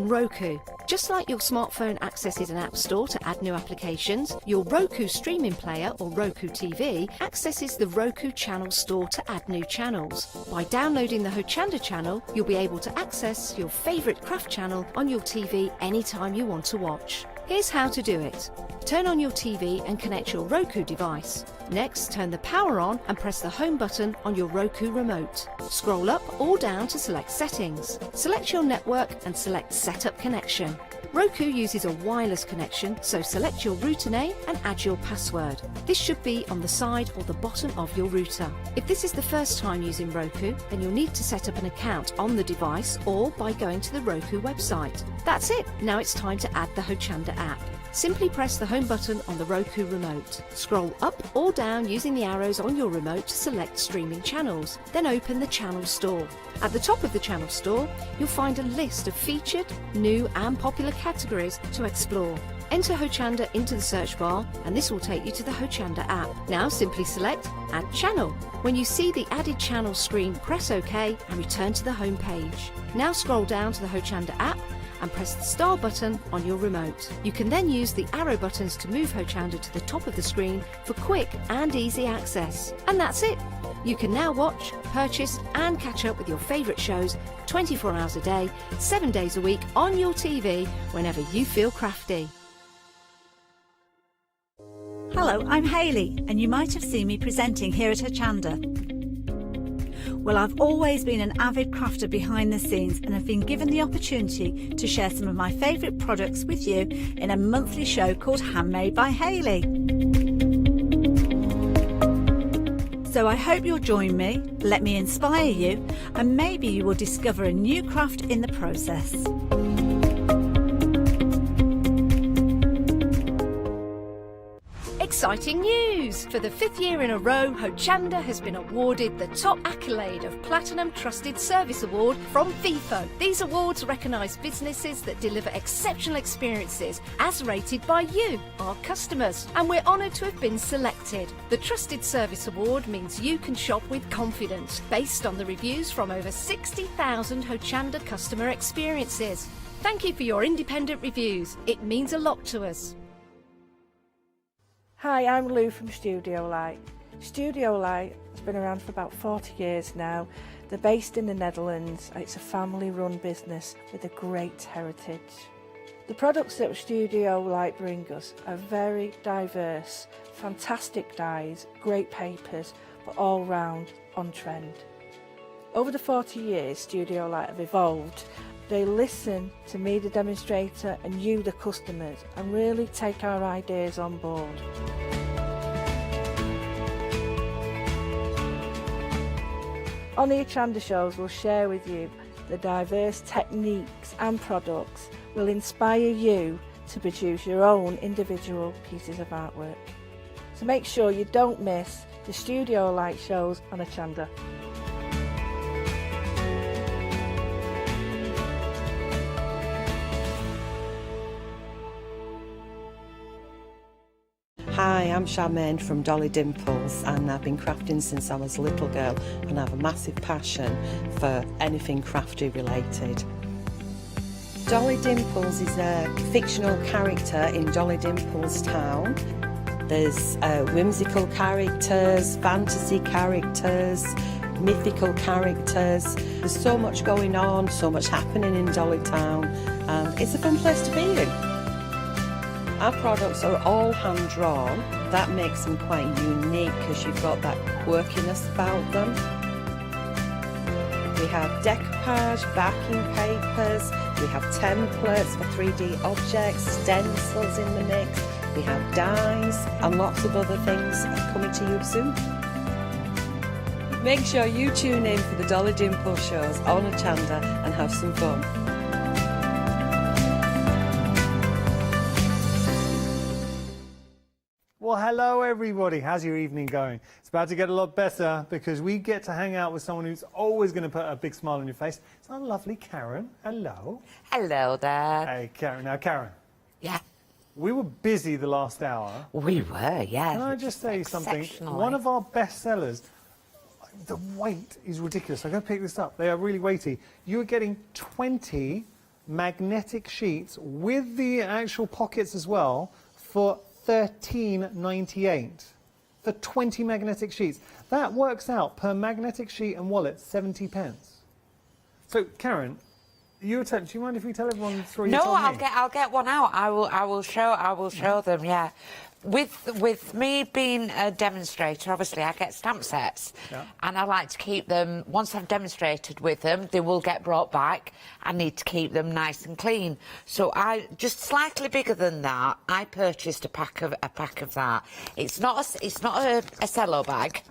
Roku. Just like your smartphone accesses an app store to add new applications, your Roku streaming player or Roku TV accesses the Roku channel store to add new channels. By downloading the Hochanda channel, you'll be able to access your favourite craft channel on your TV anytime you want to watch. Here's how to do it. Turn on your TV and connect your Roku device. Next, turn the power on and press the home button on your Roku remote. Scroll up or down to select Settings. Select your network and select Setup Connection. Roku uses a wireless connection, so select your router name and add your password. This should be on the side or the bottom of your router. If this is the first time using Roku, then you'll need to set up an account on the device or by going to the Roku website. That's it. Now it's time to add the Hochanda app. Simply press the home button on the Roku remote. Scroll up or down using the arrows on your remote to select streaming channels. Then open the channel store. At the top of the channel store, you'll find a list of featured, new and popular categories to explore. Enter Hochanda into the search bar and this will take you to the Hochanda app. Now simply select Add Channel. When you see the added channel screen, press OK and return to the home page. Now scroll down to the Hochanda app and press the star button on your remote. You can then use the arrow buttons to move Hochanda to the top of the screen for quick and easy access. And that's it! You can now watch, purchase and catch up with your favourite shows 24 hours a day, 7 days a week on your TV whenever you feel crafty. Hello, I'm Hayley and you might have seen me presenting here at Hochanda. Well, I've always been an avid crafter behind the scenes and have been given the opportunity to share some of my favourite products with you in a monthly show called Handmade by Hayley. So I hope you'll join me, let me inspire you, and maybe you will discover a new craft in the process. Exciting news! For the 5th year in a row, Hochanda has been awarded the top accolade of Platinum Trusted Service Award from Feefo. These awards recognise businesses that deliver exceptional experiences as rated by you, our customers, and we're honoured to have been selected. The Trusted Service Award means you can shop with confidence, based on the reviews from over 60,000 Hochanda customer experiences. Thank you for your independent reviews. It means a lot to us. Hi, I'm Lou from Studio Light. Studio Light has been around for about 40 years now. They're based in the Netherlands. It's a family-run business with a great heritage. The products that Studio Light bring us are very diverse, fantastic dyes, great papers, but all round on trend. Over the 40 years Studio Light have evolved. They listen to me, the demonstrator, and you, the customers, and really take our ideas on board. On the Hochanda shows, we'll share with you the diverse techniques and products will inspire you to produce your own individual pieces of artwork. So make sure you don't miss the Studio Light shows on Hochanda. Hi, I'm Charmaine from Dolly Dimples and I've been crafting since I was a little girl and I have a massive passion for anything crafty related. Dolly Dimples is a fictional character in Dolly Dimples town. There's whimsical characters, fantasy characters, mythical characters. There's so much going on, so much happening in Dolly town, and it's a fun place to be in. Our products are all hand drawn. That makes them quite unique because you've got that quirkiness about them. We have decoupage, backing papers, we have templates for 3D objects, stencils in the mix, we have dies and lots of other things coming to you soon. Make sure you tune in for the Dolly Dimples shows on Hochanda and have some fun. Well, hello everybody. How's your evening going? It's about to get a lot better because we get to hang out with someone who's always going to put a big smile on your face. It's our lovely Karen. Hello. Hello, Dad. Hey, Karen. Now, Karen. Yeah. We were busy the last hour. We were, yeah. Can I just say something? One of our best sellers, the weight is ridiculous. I'm going to pick this up. They are really weighty. You are getting 20 magnetic sheets with the actual pockets as well for $13.98 for 20 magnetic sheets. That works out per magnetic sheet and wallet 70 pence. So Karen, do you mind if we tell everyone the story you No, told me? I'll get one out. I will show them. Yeah. With me being a demonstrator, obviously I get stamp sets, and I like to keep them. Once I've demonstrated with them, they will get brought back. I need to keep them nice and clean. So I just slightly bigger than that. I purchased a pack of that. It's not a cello bag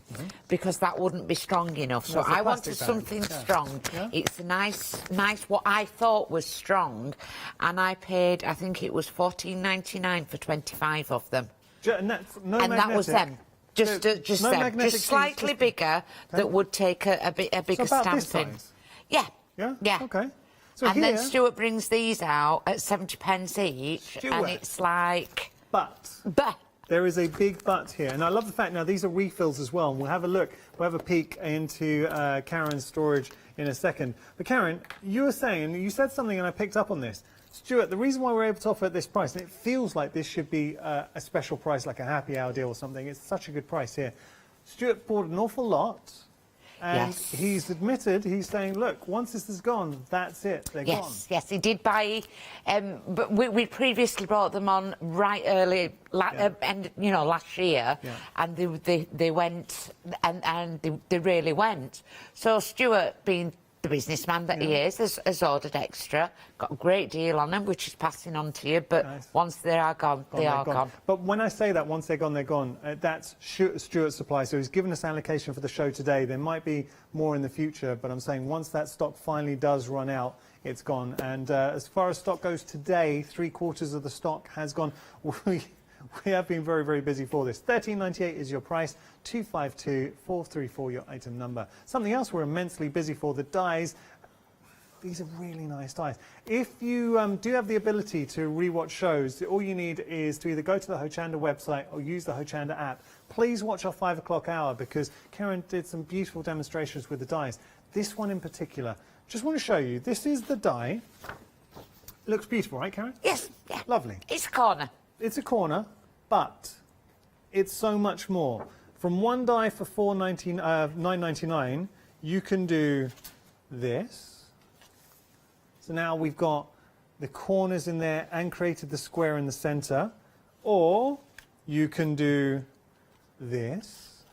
because that wouldn't be strong enough. So I wanted something strong. Yeah. It's a nice what I thought was strong, and I paid, I think it was $14.99 for 25 of them. And that was them. Just them. Just slightly bigger that would take a bigger stamp in. Yeah. Yeah? Yeah. Okay. So and then Stuart brings these out at 70 pence each, and it's like... But there is a big but here, and I love the fact now these are refills as well, and we'll have a look, we'll have a peek into Karen's storage in a second. But Karen, you were saying, you said something and I picked up on this. Stuart, the reason why we're able to offer at this price, and it feels like this should be a special price, like a happy hour deal or something, it's such a good price here. Stuart bought an awful lot, and he's admitted, he's saying, look, once this is gone, that's it, they're gone. Yes, he did buy, but we previously brought them on right early, last year, and they went, and they really went. So Stuart, being the businessman that he is, has ordered extra, got a great deal on them, which is passing on to you, but once they are gone, they are gone. But when I say that, once they're gone, they're gone, that's Stuart's supply, so he's given us allocation for the show today. There might be more in the future, but I'm saying once that stock finally does run out, it's gone. And as far as stock goes today, 3/4 of the stock has gone. We have been very, very busy for this. $13.98 is your price, 252-434 your item number. Something else we're immensely busy for, the dies. These are really nice dies. If you do have the ability to rewatch shows, all you need is to either go to the Hochanda website or use the Hochanda app. Please watch our 5 o'clock hour because Karen did some beautiful demonstrations with the dies. This one in particular, just want to show you. This is the die. Looks beautiful, right, Karen? Yes, yeah. Lovely. It's a corner. It's a corner, but it's so much more. From one die for $9.99, you can do this. So now we've got the corners in there and created the square in the center. Or you can do this.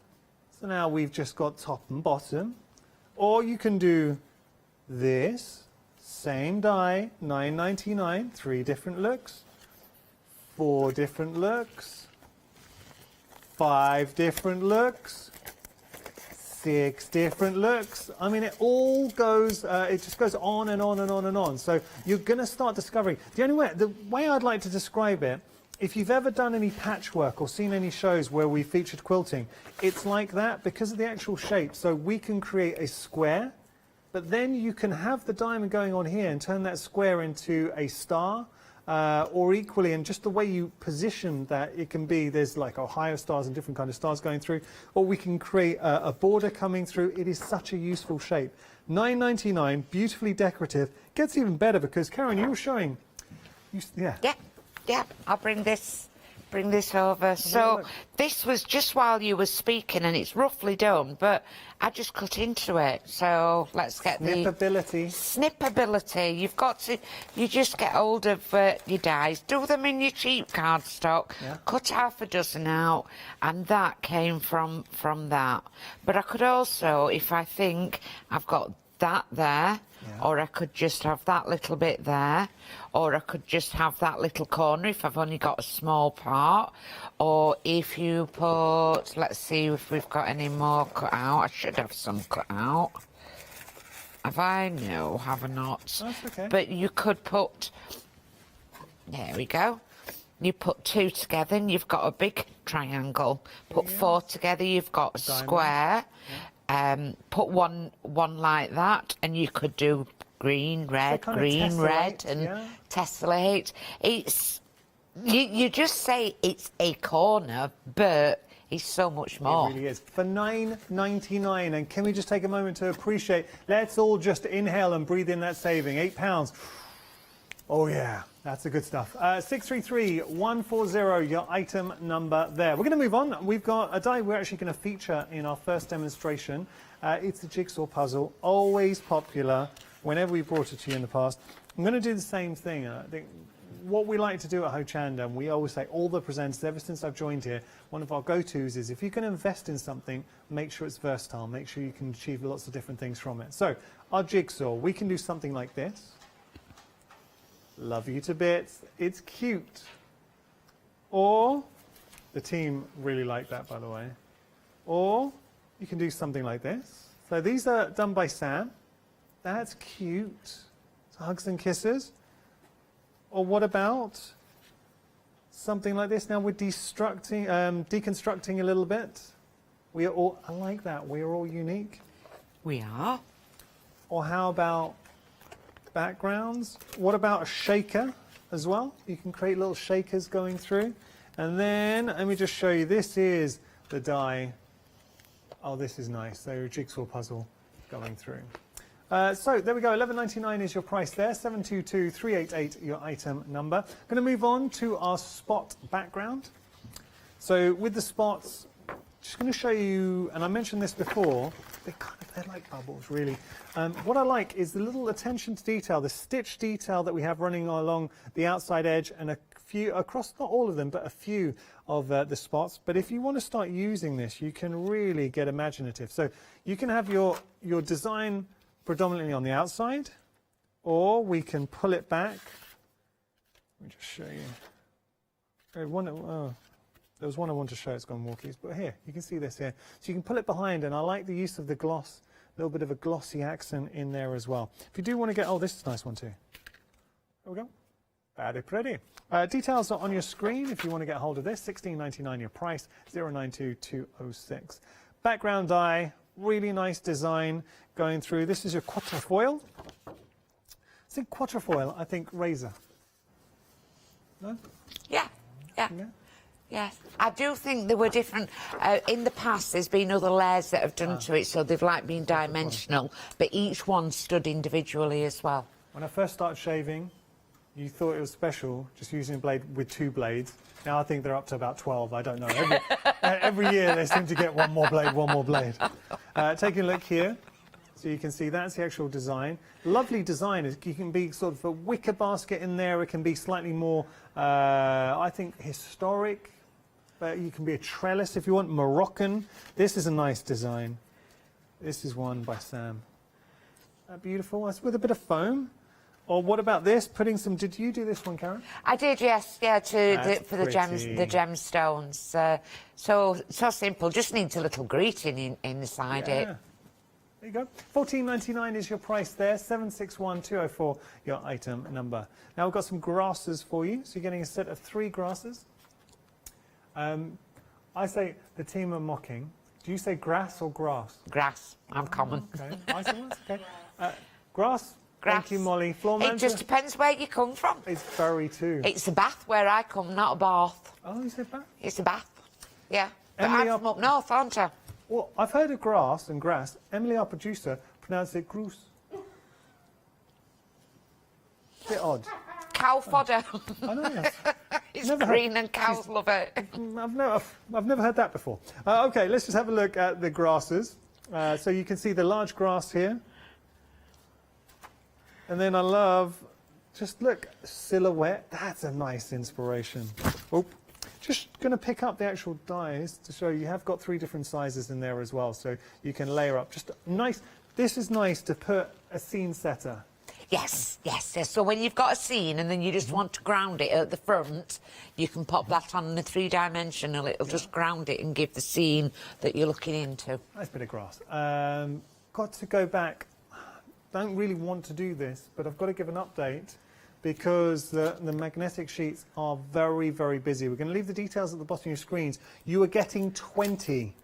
So now we've just got top and bottom. Or you can do this. Same die, $9.99, 3 different looks. 4 different looks, 5 different looks, 6 different looks. I mean, it all goes, it just goes on and on and on and on. So you're going to start discovering. The way I'd like to describe it, if you've ever done any patchwork or seen any shows where we featured quilting, it's like that because of the actual shape. So we can create a square, but then you can have the diamond going on here and turn that square into a star. Or equally, and just the way you position that, it can be, there's like Ohio stars and different kind of stars going through, or we can create a border coming through. It is such a useful shape. $9.99, beautifully decorative. Gets even better because, Karen, you were showing... Yeah, I'll bring this over. So this was just while you were speaking, and it's roughly done, but I just cut into it. So let's get Snippability. You've got to, you just get hold of your dies, do them in your cheap cardstock, cut half a dozen out, and that came from that. But I could also, if I think I've got that there, or I could just have that little bit there, or I could just have that little corner if I've only got a small part, or if you put, let's see if we've got any more cut out. I should have some cut out. Have I? No, have I not? That's okay. But you could put, there we go. You put 2 together and you've got a big triangle. Put 4 together, you've got a square. Put one like that, and you could do green, red, green, red, and tessellate. It's you just say it's a corner, but it's so much more. It really is. For $9.99, and can we just take a moment to appreciate? Let's all just inhale and breathe in that saving. £8. Oh yeah, that's the good stuff. 633140, your item number there. We're going to move on. We've got a die we're actually going to feature in our first demonstration. It's the Jigsaw Puzzle, always popular whenever we brought it to you in the past. I'm going to do the same thing. I think what we like to do at Hochanda, and we always say, all the presenters, ever since I've joined here, one of our go-tos is if you can invest in something, make sure it's versatile, make sure you can achieve lots of different things from it. So our jigsaw, we can do something like this. Love you to bits. It's cute. Or, the team really like that, by the way. Or, you can do something like this. So these are done by Sam. That's cute. So hugs and kisses. Or what about something like this? Now we're deconstructing a little bit. We are all, I like that. We are all unique. We are. Or how about backgrounds? What about a shaker as well? You can create little shakers going through. And then, let me just show you, this is the die. Oh, this is nice. So a jigsaw puzzle going through. So there we go, $11.99 is your price there, 722388 your item number. Going to move on to our spot background. So with the spots, just going to show you, and I mentioned this before, they're like bubbles really. What I like is the little attention to detail, the stitch detail that we have running along the outside edge, and a few across, not all of them, but a few of the spots. But if you want to start using this, you can really get imaginative. So you can have your design predominantly on the outside, or we can pull it back. Let me just show you. There was one I wanted to show, it's gone walkies, but here, you can see this here. So you can pull it behind, and I like the use of the gloss, a little bit of a glossy accent in there as well. If you do want to get, oh, this is a nice one too. There we go. Very pretty. Details are on your screen if you want to get hold of this. $16.99 your price, 092206. Background die. Really nice design going through. This is your quatrefoil. I think quatrefoil, I think razor. No? Yeah. Yes. I do think there were different, in the past there's been other layers that have done to it, so they've like been dimensional, but each one stood individually as well. When I first started shaving, you thought it was special just using a blade with 2 blades. Now I think they're up to about 12, I don't know. Every year they seem to get one more blade. Taking a look here, so you can see that's the actual design. Lovely design. You can be sort of a wicker basket in there. It can be slightly more, I think, historic. But you can be a trellis if you want, Moroccan. This is a nice design. This is one by Sam. Beautiful. That's with a bit of foam. Or what about this? Putting some. Did you do this one, Karen? I did, yes. Yeah, for the pretty. gemstones. So simple. Just needs a little greeting inside it. There you go. $14.99 is your price there. 761204 your item number. Now we've got some grasses for you. So you're getting a set of 3 grasses. I say the team are mocking. Do you say grass or grass? Grass. I'm common. Okay. I say grass. Okay. Grass. Grass. Thank you, Molly. Floor manager? It just depends where you come from. It's very too. It's a bath where I come, not a bath. Oh, you said bath? It's a bath. Yeah. But Emily, I'm from up north, aren't I? Well, I've heard of grass and grass. Emily, our producer, pronounced it grouse. Bit odd. Cow fodder. I know, yes. It's green and cows love it. I've never heard that before. Okay, let's just have a look at the grasses. So you can see the large grass here. And then I love, just look, silhouette. That's a nice inspiration. Oh, just going to pick up the actual dies to show you have got 3 different sizes in there as well. So you can layer up. Just nice. This is nice to put a scene setter. Yes. So when you've got a scene and then you just want to ground it at the front, you can pop that on the 3-dimensional. It'll just ground it and give the scene that you're looking into. Nice bit of grass. Got to go back. Don't really want to do this, but I've got to give an update because the magnetic sheets are very, very busy. We're going to leave the details at the bottom of your screens. You are getting 20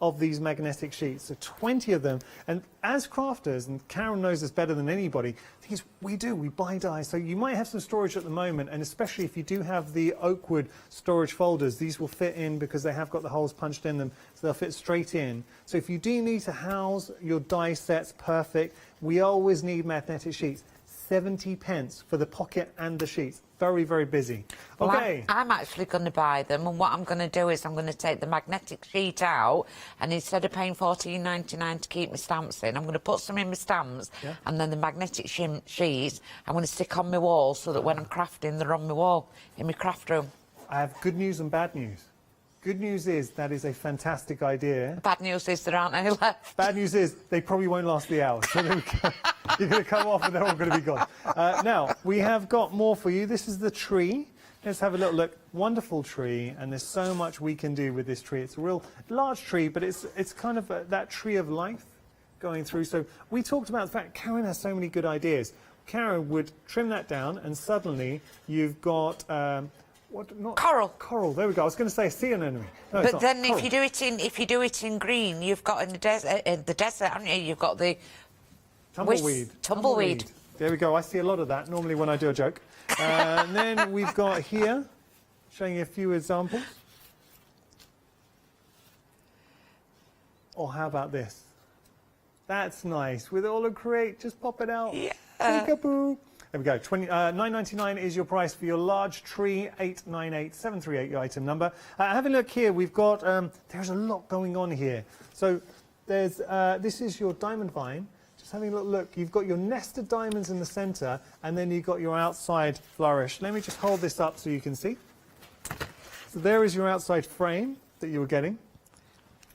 of these magnetic sheets, so 20 of them. And as crafters, and Karen knows this better than anybody, things we buy dies. So you might have some storage at the moment, and especially if you do have the oak wood storage folders, these will fit in because they have got the holes punched in them, so they'll fit straight in. So if you do need to house your die sets perfect, we always need magnetic sheets. 70p for the pocket and the sheets. Very, very busy. Okay. Well, I'm actually going to buy them, and what I'm going to do is I'm going to take the magnetic sheet out, and instead of paying $14.99 to keep my stamps in, I'm going to put some in my stamps, and then the magnetic sheet I'm going to stick on my wall so that when I'm crafting, they're on my wall in my craft room. I have good news and bad news. Good news is that is a fantastic idea. Bad news is there aren't any left. Bad news is they probably won't last the hour. So you're going to come off and they're all going to be gone. Now, we have got more for you. This is the tree. Let's have a little look. Wonderful tree, and there's so much we can do with this tree. It's a real large tree, but it's kind of that tree of life going through. So we talked about the fact Karen has so many good ideas. Karen would trim that down, and suddenly you've got... Coral. Coral. There we go. I was going to say sea anemone. No, but then if you do it in green, you've got in the desert, haven't you? You've got the tumbleweed. Tumbleweed. There we go. I see a lot of that normally when I do a joke. And then we've got here, showing you a few examples. Or how about this? That's nice. With all the crate, just pop it out. Yeah. Peekaboo. There we go. $9.99 is your price for your large tree. 898738 your item number. Have a look here. We've got there's a lot going on here. So there's this is your diamond vine. Just having a little look. You've got your nested diamonds in the centre, and then you've got your outside flourish. Let me just hold this up so you can see. So there is your outside frame that you were getting,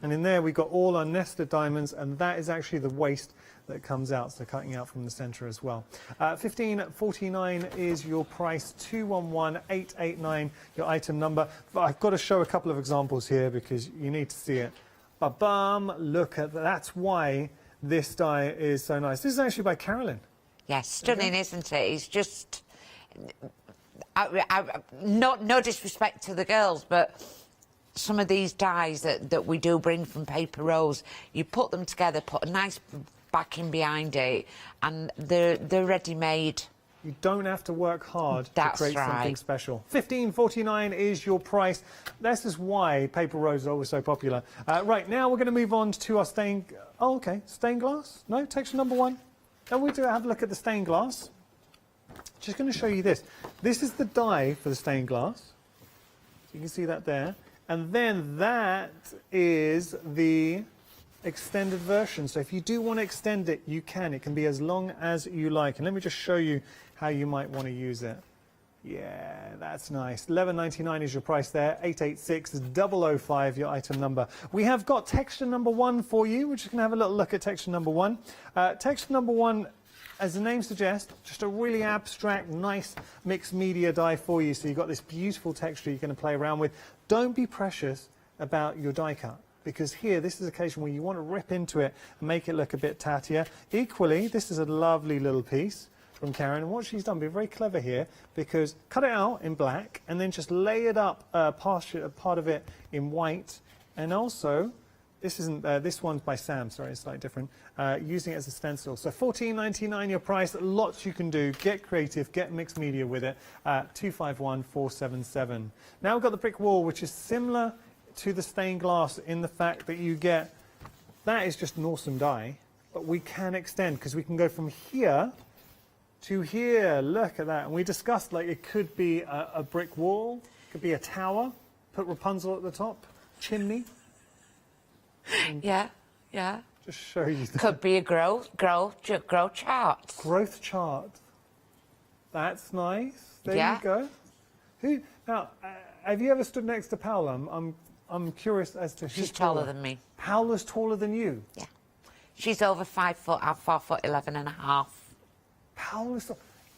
and in there we've got all our nested diamonds, and that is actually the waste that comes out, so cutting out from the centre as well. $15.49 is your price, 211889 your item number. But I've got to show a couple of examples here because you need to see it. Ba-bum, look at that. That's why this die is so nice. This is actually by Carolyn. Yes, stunning, isn't it? It's just... no disrespect to the girls, but some of these dies that we do bring from Paper Rose, you put them together, put a nice backing behind it, and they're ready-made. You don't have to work hard to create right. something special. $15.49 is your price. This is why Paper Rose is always so popular. Right, now we're going to move on to our stained... Oh, OK. Stained glass? No? Texture number one? Now we do have a look at the stained glass. Just going to show you this. This is the die for the stained glass. So you can see that there. And then that is the extended version. So if you do want to extend it, you can. It can be as long as you like. And let me just show you how you might want to use it. Yeah, that's nice. $11.99 is your price there. 886005 your item number. We have got texture number one for you. We're just going to have a little look at texture number one. Texture number one, as the name suggests, just a really abstract, nice mixed media die for you. So you've got this beautiful texture you're going to play around with. Don't be precious about your die cut, because here, this is an occasion where you want to rip into it and make it look a bit tattier. Equally, this is a lovely little piece from Karen, and what she's done, be very clever here, because cut it out in black and then just lay it up, part of it in white, and also, this isn't, this one's by Sam, sorry, it's slightly different, using it as a stencil. So $14.99 your price, lots you can do, get creative, get mixed media with it, 251477. Now we've got the brick wall, which is similar to the stained glass in the fact that you get, that is just an awesome die, but we can extend, because we can go from here to here. Look at that. And we discussed, like, it could be a brick wall, could be a tower, put Rapunzel at the top, chimney. Yeah, yeah. Just show you that. Could be a growth chart. Growth chart. That's nice. There Yeah. you go. Who now? Have you ever stood next to Paola? I'm curious as to who's She's taller than me. Paola's taller than you. Yeah. She's over 5 foot. I'm 4'11" and a half. Paola's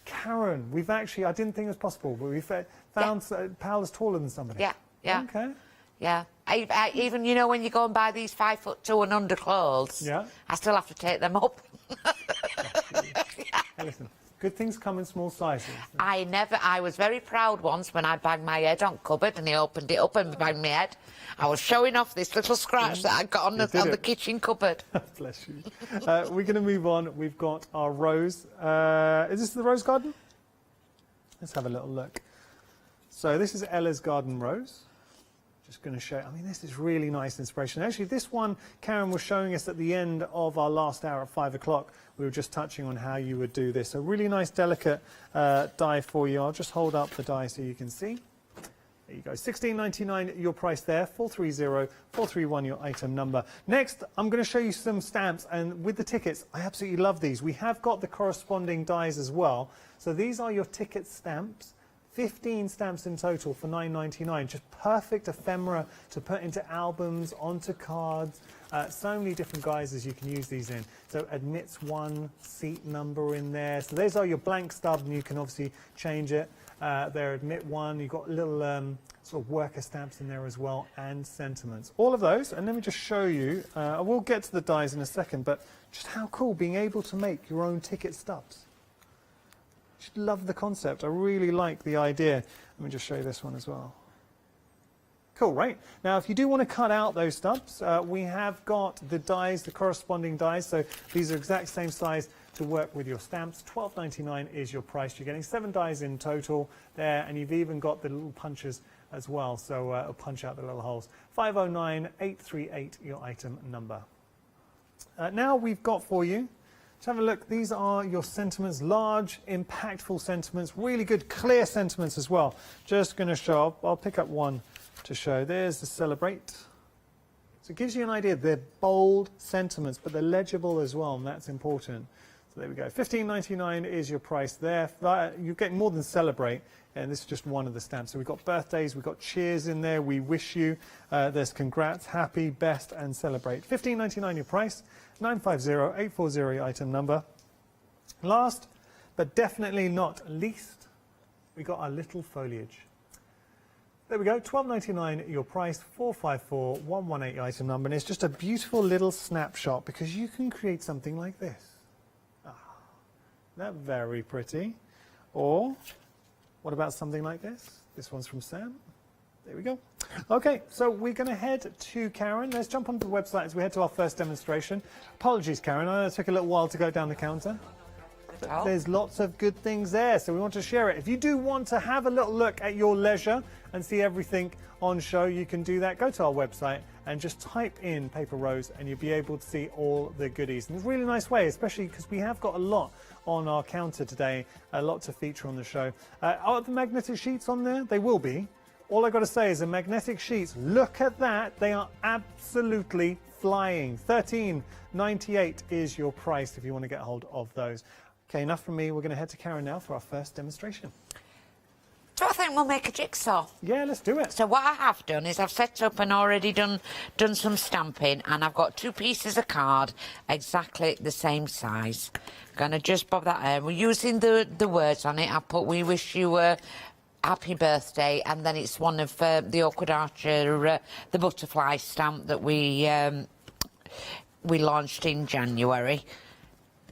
Karen. We've actually, I didn't think it was possible, but we found Paola's taller than somebody. Yeah, yeah. Okay. Yeah. I even, you know, when you go and buy these 5'2" and under clothes, Yeah. I still have to take them up. Hey, listen, good things come in small sizes. I was very proud once when I banged my head on cupboard and he opened it up and banged my head. I was showing off this little scratch that I got on the kitchen cupboard. Bless you. We're going to move on. We've got our rose. Is this the rose garden? Let's have a little look. So this is Ella's garden rose. Just going to show, I mean, this is really nice inspiration. Actually, this one Karen was showing us at the end of our last hour at 5 o'clock. We were just touching on how you would do this. A really nice, delicate die for you. I'll just hold up the die so you can see. There you go, $16.99 your price there, 430-431 your item number. Next, I'm going to show you some stamps, and with the tickets, I absolutely love these. We have got the corresponding dies as well. So these are your ticket stamps. 15 stamps in total for $9.99. Just perfect ephemera to put into albums, onto cards. So many different guises you can use these in. So admits one, seat number in there. So those are your blank stub, and you can obviously change it. There, admit one. You've got little sort of worker stamps in there as well, and sentiments. All of those. And let me just show you. I will get to the dies in a second, but just how cool being able to make your own ticket stubs. Just love the concept. I really like the idea. Let me just show you this one as well. Cool, right? Now, if you do want to cut out those stubs, we have got the dies, the corresponding dies. So these are exact same size to work with your stamps. $12.99 is your price. You're getting 7 dies in total there, and you've even got the little punches as well. So it'll punch out the little holes. 509-838 your item number. Now we've got for you, let's have a look. These are your sentiments, large, impactful sentiments, really good, clear sentiments as well. Just going to show up. I'll pick up one to show. There's the Celebrate. So it gives you an idea. They're bold sentiments, but they're legible as well, and that's important. So there we go. $15.99 is your price there. You're getting more than Celebrate, and this is just one of the stamps. So we've got birthdays, we've got cheers in there, we wish you. There's congrats, happy, best, and Celebrate. $15.99 your price. 950-840 your item number. Last, but definitely not least, we got our little foliage. There we go, $12.99 your price, 454-118 your item number, and it's just a beautiful little snapshot because you can create something like this. That's very pretty. Or what about something like this? This one's from Sam. There we go. Okay, so we're going to head to Karen. Let's jump onto the website as we head to our first demonstration. Apologies, Karen. I know it took a little while to go down the counter. But there's lots of good things there, so we want to share it. If you do want to have a little look at your leisure and see everything on show, you can do that. Go to our website and just type in Paper Rose and you'll be able to see all the goodies. And it's a really nice way, especially because we have got a lot on our counter today, a lot to feature on the show. Are the magnetic sheets on there? They will be. All I've got to say is the magnetic sheets, look at that. They are absolutely flying. $13.98 is your price if you want to get hold of those. Okay, enough from me. We're going to head to Karen now for our first demonstration. So I think we'll make a jigsaw. Yeah, let's do it. So what I have done is I've set up and already done some stamping, and I've got 2 pieces of card exactly the same size. Going to just bob that in. We're using the words on it. I put "We wish you a happy birthday," and then it's one of the Awkward Archer, the butterfly stamp that we launched in January.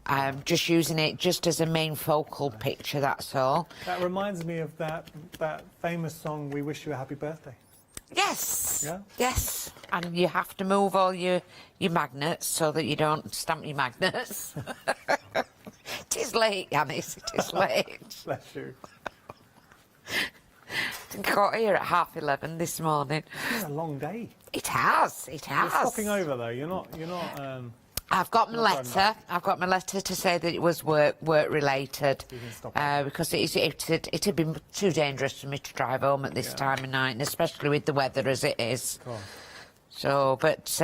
I'm just using it just as a main focal picture, that's all. That reminds me of that famous song, "We Wish You a Happy Birthday." Yes. Yeah? Yes. And you have to move all your magnets so that you don't stamp your magnets. It is late, Yanis, it is late. Bless you. I got here at 11:30 this morning. It's been a long day. It has, it has. You're stopping over though, you're not I've got my letter. I've got my letter to say that it was work related, because it'd been too dangerous for me to drive home at this time of night, and especially with the weather as it is. So, but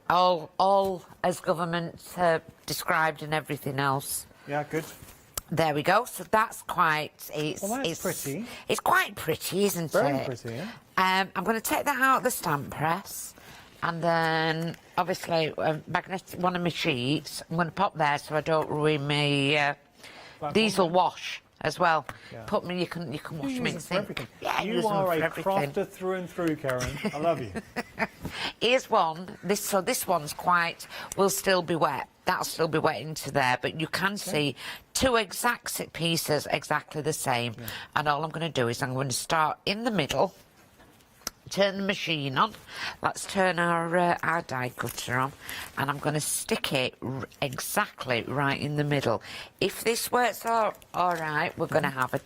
all as government described and everything else. Yeah, good. There we go. So that's quite. Well, that's pretty. It's quite pretty, isn't it? Very pretty. Yeah. I'm going to take that out of the stamp press. And then, obviously, one of my sheets, I'm going to pop there so I don't ruin my... these will wash as well. Yeah. Put me, you can wash them in the sink. Yeah, you are a crafter through and through, Karen. I love you. Here's one. This one's will still be wet. That'll still be wet into there, but you can see 2 exact pieces exactly the same. Yeah. And all I'm going to do is I'm going to start in the middle. Turn the machine on. Let's turn our die cutter on, and I'm going to stick it exactly right in the middle. If this works all right, we're going to have a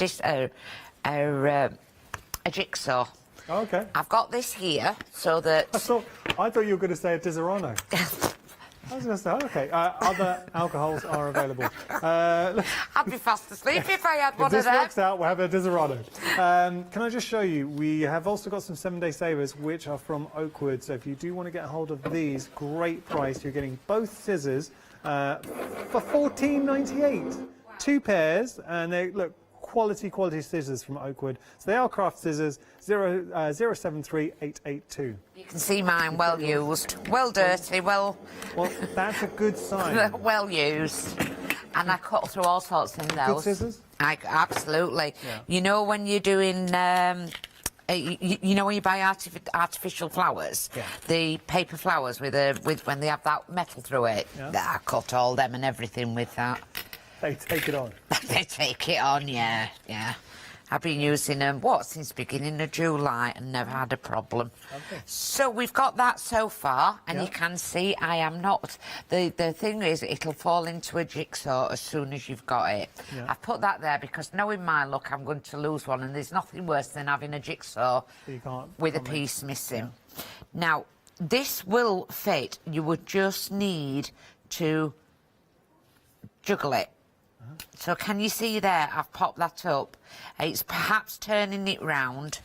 jigsaw. Oh, okay. I've got this here so that... I thought you were going to say a Disaronno. I was going to say, okay, other alcohols are available. I'd be fast asleep if I had one If of this them. works out, we'll have a Disaronno. Can I just show you, we have also got some 7-day savers, which are from Oakwood. So if you do want to get a hold of these, great price. You're getting both scissors for $14.98. 2 pairs, and they look quality scissors from Oakwood. So they are craft scissors, 073882. You can see mine well used, well dirty, well that's a good sign. well used. And I cut through all sorts in those. Good scissors? Absolutely. Yeah. You know when you're doing... you know when you buy artificial flowers, the paper flowers with when they have that metal through it. Yeah. I cut all them and everything with that. They take it on. They take it on, yeah. I've been using them, since beginning of July and never had a problem. Okay. So we've got that so far, and you can see I am not. The thing is, it'll fall into a jigsaw as soon as you've got it. Yeah. I've put that there because knowing my luck, I'm going to lose one, and there's nothing worse than having a jigsaw with a piece missing. Yeah. Now, this will fit. You would just need to juggle it. So can you see there? I've popped that up. It's perhaps turning it round.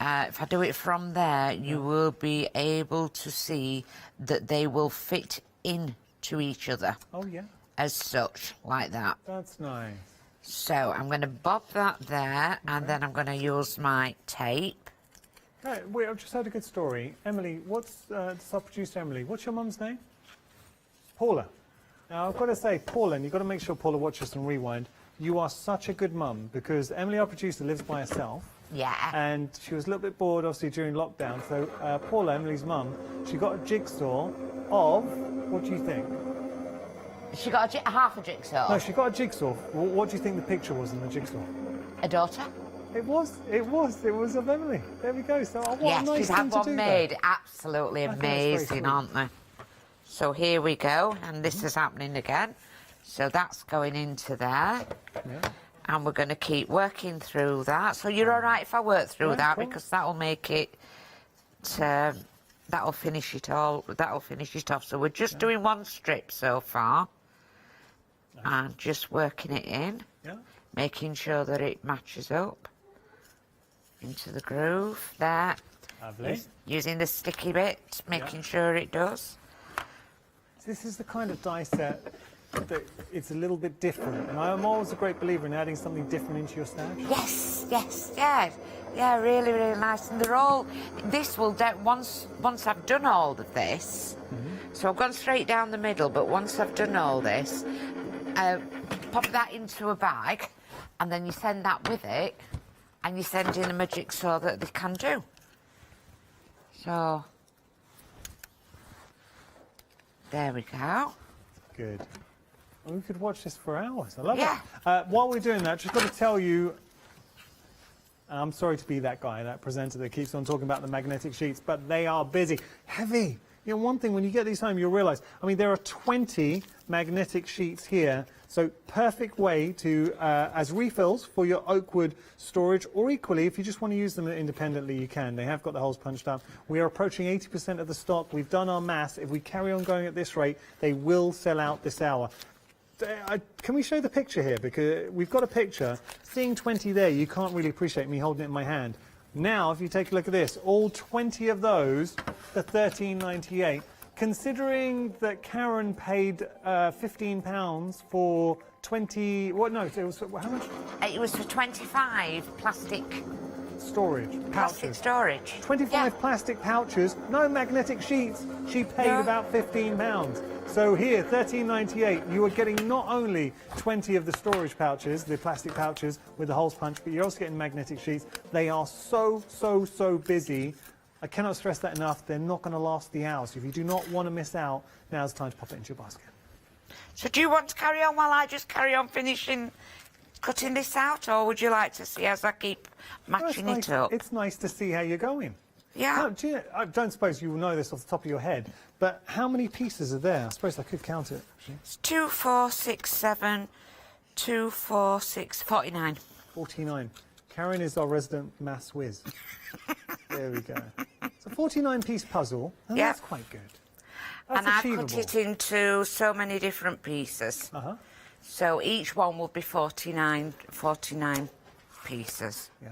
If I do it from there, you will be able to see that they will fit into each other. Oh, yeah. As such, like that. That's nice. So I'm going to bob that there, and then I'm going to use my tape. Right, wait, I've just heard a good story. Emily, what's our producer Emily? What's your mum's name? Paula. Now, I've got to say, Paula, and you've got to make sure Paula watches some Rewind, you are such a good mum, because Emily, our producer, lives by herself. Yeah. And she was a little bit bored, obviously, during lockdown. So Paula, Emily's mum, she got a jigsaw of, what do you think? She got half a jigsaw? No, she got a jigsaw. What do you think the picture was in the jigsaw? A daughter? It was of Emily. There we go. So what a nice she's thing had to one do made. there. Absolutely I think that's very amazing, sweet. aren't they? So here we go, and this is happening again. So that's going into there. Yeah. And we're going to keep working through that. So you're all right if I work through that, cool. because that'll make it... that'll finish it all. That'll finish it off. So we're just doing one strip so far. Nice. And just working it in. Yeah. Making sure that it matches up into the groove there. Lovely. Using the sticky bit, making sure it does. This is the kind of die set that it's a little bit different, and I'm always a great believer in adding something different into your stash. Yeah, really, really nice. And they're all. This will once I've done all of this. So I've gone straight down the middle, but once I've done all this, pop that into a bag, and then you send that with it, and you send in a magic saw that they can do. So. There we go. Good. We could watch this for hours. I love Yeah. it. While we're doing that, just got to tell you, I'm sorry to be that guy, that presenter that keeps on talking about the magnetic sheets, but they are busy. Heavy. You know, one thing, when you get these home, you'll realise, I mean, there are 20 magnetic sheets here, so perfect way to, as refills for your Oakwood storage, or equally, if you just want to use them independently, you can. They have got the holes punched up. We are approaching 80% of the stock. We've done our maths. If we carry on going at this rate, they will sell out this hour. Can we show the picture here? Because we've got a picture. Seeing 20 there, you can't really appreciate me holding it in my hand. Now, if you take a look at this, all 20 of those are $13.98. Considering that Karen paid £15 for 20... What? No, it was... How much? It was for 25 plastic Storage. Pouches. plastic storage. 25 plastic pouches, no magnetic sheets. She paid about £15. So here, $13.98, you are getting not only 20 of the storage pouches, the plastic pouches with the holes punched, but you're also getting magnetic sheets. They are so busy. I cannot stress that enough. They're not going to last the hour. So if you do not want to miss out, now's the time to pop it into your basket. So do you want to carry on while I just carry on cutting this out, or would you like to see as I keep matching it up? It's nice to see how you're going. Yeah. I don't suppose you will know this off the top of your head, but how many pieces are there? I suppose I could count it, actually. It's 2, 4, 6, 7, 2, 4, 6, 49. 49. Karen is our resident maths whiz. There we go. It's a 49-piece puzzle, and Yeah. that's quite good. That's And I achievable. cut it into so many different pieces. Uh-huh. So each one will be 49 pieces. Yeah.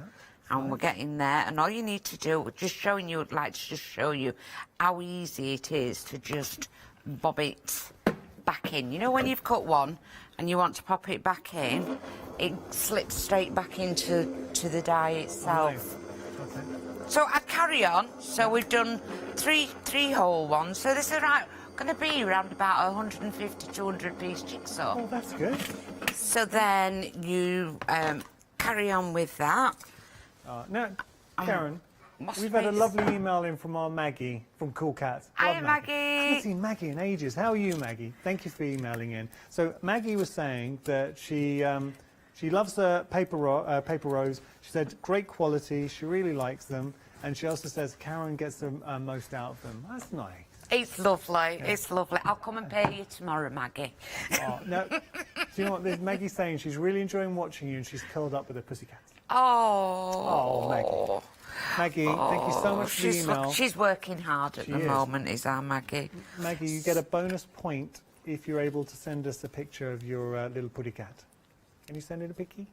And we're getting there, and all you need to do, just showing you, I'd like to just show you how easy it is to just bob it back in. You know when you've cut one and you want to pop it back in, it slips straight back into the die itself. Okay. So I carry on. So we've done three whole ones. So this is going to be around about 150, 200 piece jigsaw. Oh, that's good. So then you carry on with that. Now, Karen, what's we've had a this? lovely email in from our Maggie from Cool Cats. Hi, Love Maggie. I haven't seen Maggie in ages. How are you, Maggie? Thank you for emailing in. So Maggie was saying that she loves the paper rose. She said great quality. She really likes them, and she also says Karen gets the most out of them. That's nice. It's lovely. Yeah. It's lovely. I'll come and pay you tomorrow, Maggie. Oh, no, do you know what Maggie's saying? She's really enjoying watching you, and she's curled up with her pussycat. Oh. Oh, Maggie. Maggie, thank you so much for the email. She's working hard at the moment, is our Maggie. Maggie, you get a bonus point if you're able to send us a picture of your little putty cat. Can you send it a picky?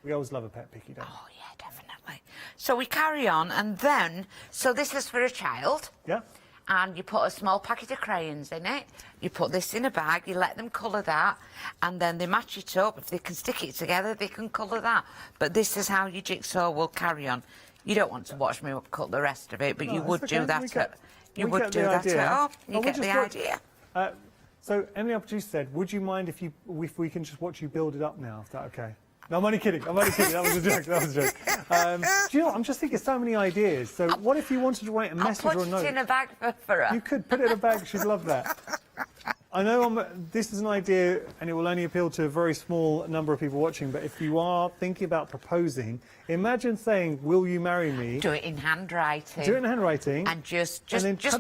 We always love a pet picky, don't we? Oh, yeah, definitely. So we carry on, and then, so this is for a child. Yeah. And you put a small packet of crayons in it. You put this in a bag, you let them colour that, and then they match it up. If they can stick it together, they can colour that. But this is how your jigsaw will carry on. You don't want to watch me cut the rest of it, but you would do that. You would do that at home. You get the idea. So Emily Opportunity said, would you mind if we can just watch you build it up now? Is that okay? No, I'm only kidding. That was a joke. That was a joke. Do you know what? I'm just thinking so many ideas. So what if you wanted to write a message or a note? I'll put it in a bag for her. You could put it in a bag. She'd love that. I know this is an idea, and it will only appeal to a very small number of people watching, but if you are thinking about proposing, imagine saying, will you marry me? Do it in handwriting. Do it in handwriting. And just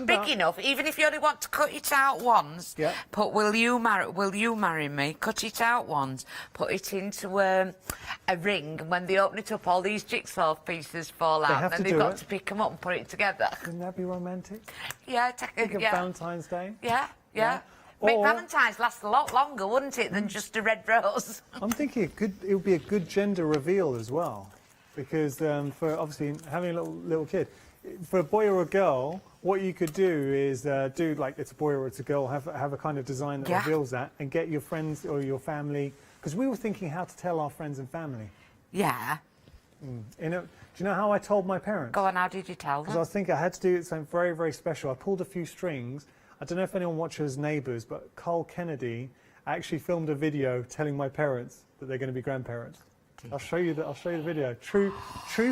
big enough, even if you only want to cut it out once, put, will you marry me? Cut it out once, put it into a ring, and when they open it up, all these jigsaw pieces fall out, and they've got to pick them up and put it together. Wouldn't that be romantic? Yeah, think of Valentine's Day. Yeah. Make Valentine's last a lot longer, wouldn't it, than just a red rose? I'm thinking it would be a good gender reveal as well, because for obviously having a little kid, for a boy or a girl, what you could do is do like it's a boy or it's a girl, have a kind of design that reveals that, and get your friends or your family, because we were thinking how to tell our friends and family. Yeah. Do you know how I told my parents? Go on, how did you tell them? Because I was thinking I had to do something very, very special. I pulled a few strings. I don't know if anyone watches Neighbours, but Carl Kennedy actually filmed a video telling my parents that they're going to be grandparents. I'll show you the video. True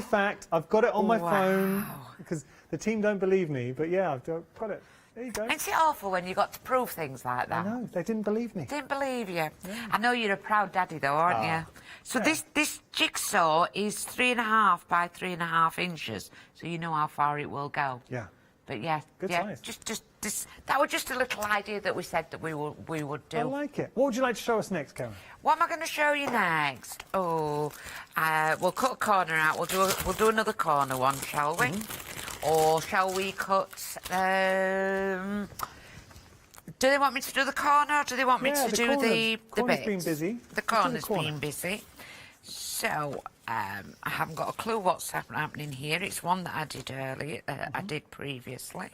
fact. I've got it on my phone because the team don't believe me, but yeah, I've got it. There you go. Isn't it awful when you got to prove things like that? I know, they didn't believe me. Didn't believe you. Yeah. I know you're a proud daddy though, aren't you? So this jigsaw is 3.5 by 3.5 inches, so you know how far it will go. Yeah. But yeah, good size. That was just a little idea that we said that we would do. I like it. What would you like to show us next, Karen? What am I going to show you next? Oh, we'll cut a corner out. We'll do another corner one, shall we? Or shall we cut? Do they want me to do the corner, or do they want me to do the bit? The corner's been busy. The corner's been busy. So I haven't got a clue what's happening here. It's one that I did earlier. I did previously.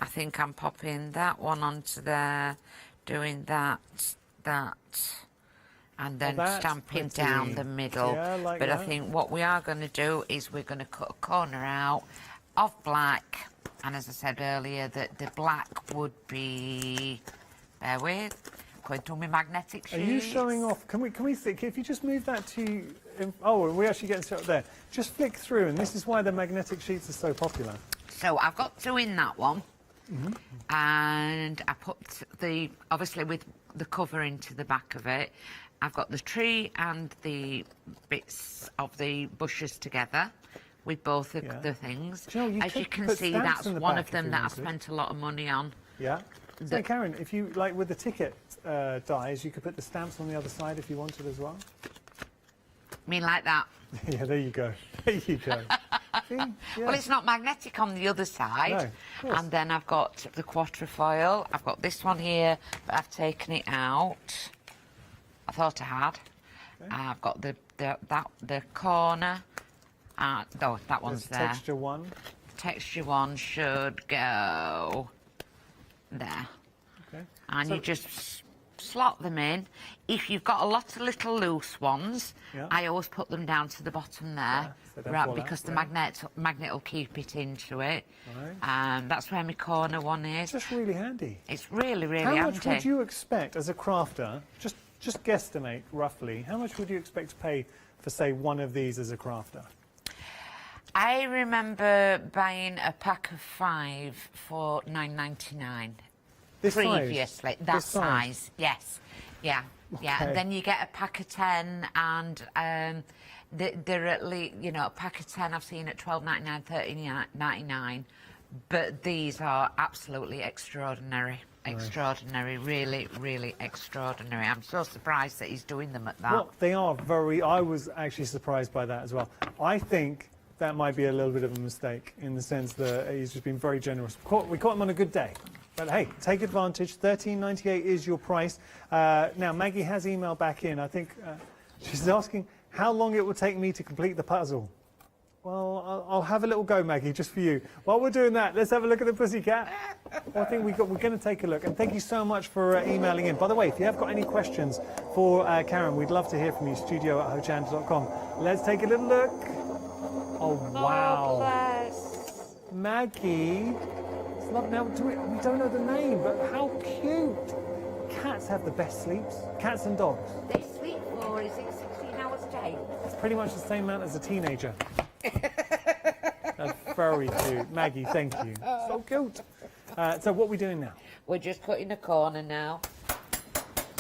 I think I'm popping that one onto there, doing that, and then stamping down the middle. Yeah, like but that. I think what we are going to do is we're going to cut a corner out of black, and as I said earlier, that the black would be, bear with, going to my magnetic sheets. Are you showing off? Can we see? If you just move that to, oh, we actually get set up there. Just flick through, and this is why the magnetic sheets are so popular. So I've got two in that one. And I put obviously with the cover into the back of it, I've got the tree and the bits of the bushes together with both the things. Do you know, as you can see, that's one of them that I spent a lot of money on. Yeah. So Karen, if you like with the ticket dies, you could put the stamps on the other side if you wanted as well. I mean like that. Yeah, there you go. There you go. See? Yeah. Well, it's not magnetic on the other side. No, of course. And then I've got the quatrefoil. I've got this one here, but I've taken it out. I thought I had. Okay. I've got the corner. Oh, that one's There's there. texture one. Texture one should go there. Okay. And So- you just slot them in. If you've got a lot of little loose ones, Yeah. I always put them down to the bottom there, so they don't right, fall out, because the yeah. magnet will keep it into it. Right. That's where my corner one is. It's just really handy. It's really, really How handy. much would you expect as a crafter, just guesstimate roughly, how much would you expect to pay for, say, one of these as a crafter? I remember buying a pack of 5 for £9.99 This size? previously. That This size? size, yes. Yeah, yeah. Okay. And then you get a pack of 10 and they're at least, you know, a pack of 10 I've seen at £12.99, £13.99. But these are absolutely extraordinary. Extraordinary, really, really extraordinary. I'm so surprised that he's doing them at that. Well, they are very... I was actually surprised by that as well. I think that might be a little bit of a mistake in the sense that he's just been very generous. We caught him on a good day. But hey, take advantage. $13.98 is your price. Now, Maggie has emailed back in. I think she's asking how long it will take me to complete the puzzle. Well, I'll have a little go, Maggie, just for you. While we're doing that, let's have a look at the pussycat. Well, I think we're going to take a look. And thank you so much for emailing in. By the way, if you have got any questions for Karen, we'd love to hear from you. studio@hochanda.com. Let's take a little look. Oh, wow. Oh, bless. Maggie. It's not, now, we don't know the name, but how cute. Cats have the best sleeps. Cats and dogs. They sleep for, is it 16 hours a day? It's pretty much the same amount as a teenager. That's very cute. Maggie, thank you. So cute. So what are we doing now? We're just cutting a corner now.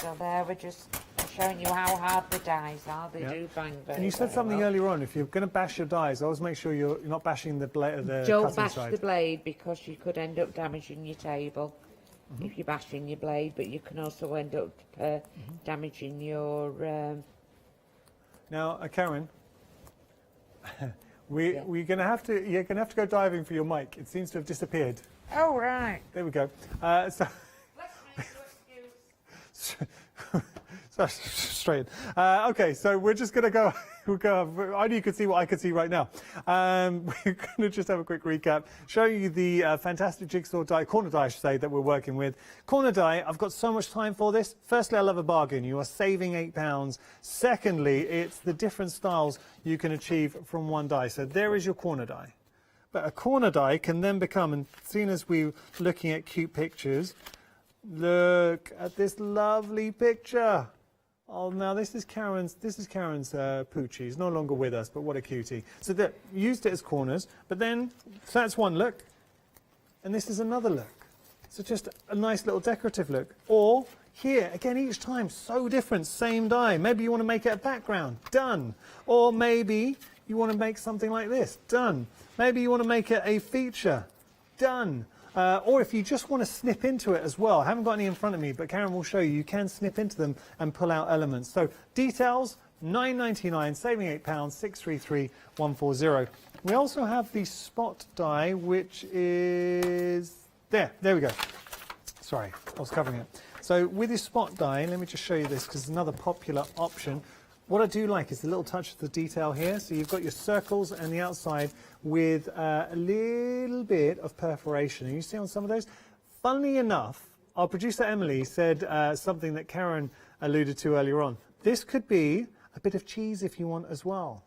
So there, we're just showing you how hard the dies are. They do bang very, And you said very something well. earlier on, if you're going to bash your dies, always make sure you're not bashing the Don't cutting bash side. the blade because you could end up damaging your table if you're bashing your blade, but you can also end up damaging your... Now, Karen, you're going to have to go diving for your mic. It seems to have disappeared. Oh, right. There we go. So straight. Okay, so we're just going to go. We'll go. I knew you could see what I could see right now. We're going to just have a quick recap, show you the fantastic jigsaw die, corner die, I should say, that we're working with. Corner die. I've got so much time for this. Firstly, I love a bargain. You are saving £8. Secondly, it's the different styles you can achieve from one die. So there is your corner die. But a corner die can then become, and seeing as we're looking at cute pictures, look at this lovely picture. Oh, now this is Karen's Poochie. He's no longer with us, but what a cutie. So that used it as corners, but then, so that's one look, and this is another look. So just a nice little decorative look. Or here, again, each time, so different, same die. Maybe you want to make it a background, done. Or maybe you want to make something like this, done. Maybe you want to make it a feature, done. Or if you just want to snip into it as well. I haven't got any in front of me, but Karen will show you. You can snip into them and pull out elements. So details, £9.99, saving £8, 633-140. We also have the spot die, which is there we go. Sorry, I was covering it. So with your spot die, let me just show you this because it's another popular option. What I do like is the little touch of the detail here. So you've got your circles and the outside with a little bit of perforation. And you see on some of those? Funnily enough, our producer Emily said something that Karen alluded to earlier on. This could be a bit of cheese if you want as well.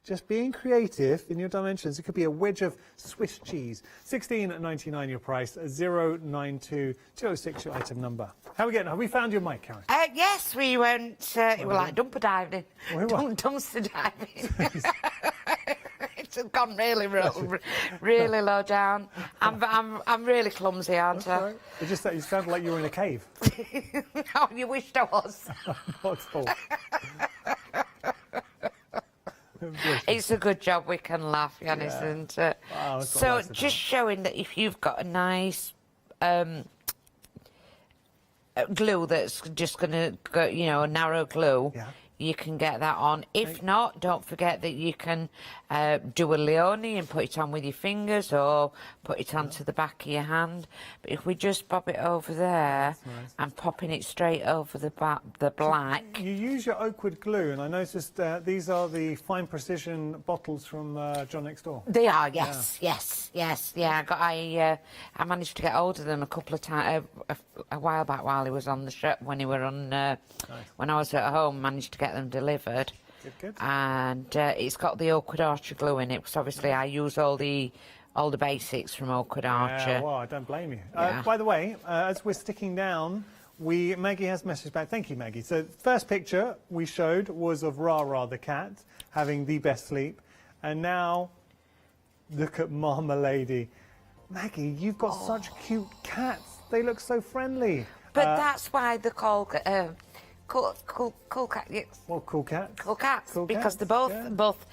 Just being creative in your dimensions. It could be a wedge of Swiss cheese. $16.99 your price, 092206 your item number. How are we getting? Have we found your mic, Karen? Yes, we went, we're like dumper diving. We were. Dumpster diving. It's gone really low down. I'm really clumsy, aren't I? Right. It just you sounded like you were in a cave. Oh, you wished I was. Not at all. It's a good job we can laugh, Jan, isn't it? Wow, that's so what I just showing that if you've got a nice glue that's just going to go, you know, a narrow glue, Yeah. you can get that on. If not, don't forget that you can do a leone and put it on with your fingers or put it onto the back of your hand. But if we just bob it over there and popping it straight over the black. You use your oak wood glue, and I noticed these are the fine precision bottles from John next door. They are, yes, yes. Yeah, I managed to get hold of them a couple of times a while back while he was on the show, when he were on when I was at home. Managed to get them delivered. Good. And it's got the Oakwood Archer glue in it, because obviously I use all the basics from Oakwood Archer. Yeah, well, I don't blame you. Yeah. By the way, as we're sticking down, Maggie has messaged back. Thank you, Maggie. So first picture we showed was of Rara the cat having the best sleep, and now look at Marmalady. Maggie, you've got such cute cats. They look so friendly. But that's why they're called cool cat. Yes. Well, cool cats. Cool cats, Cool because cats, they're both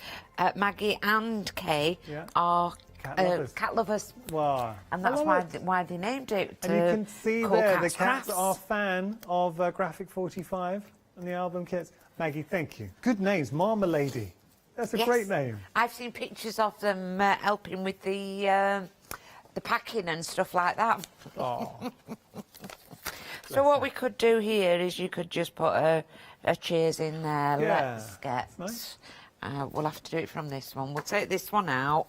Maggie and Kay are cat lovers. Wow. And that's why they named it. And you can see Cool there Cats the cats Crafts. are a fan of Graphic 45 and the album kits. Maggie, thank you. Good names, Marmalady. That's a Yes. great name. I've seen pictures of them helping with the packing and stuff like that. Oh. So what we could do here is you could just put a cheers in there. Yeah, Let's get. nice. We'll have to do it from this one. We'll take this one out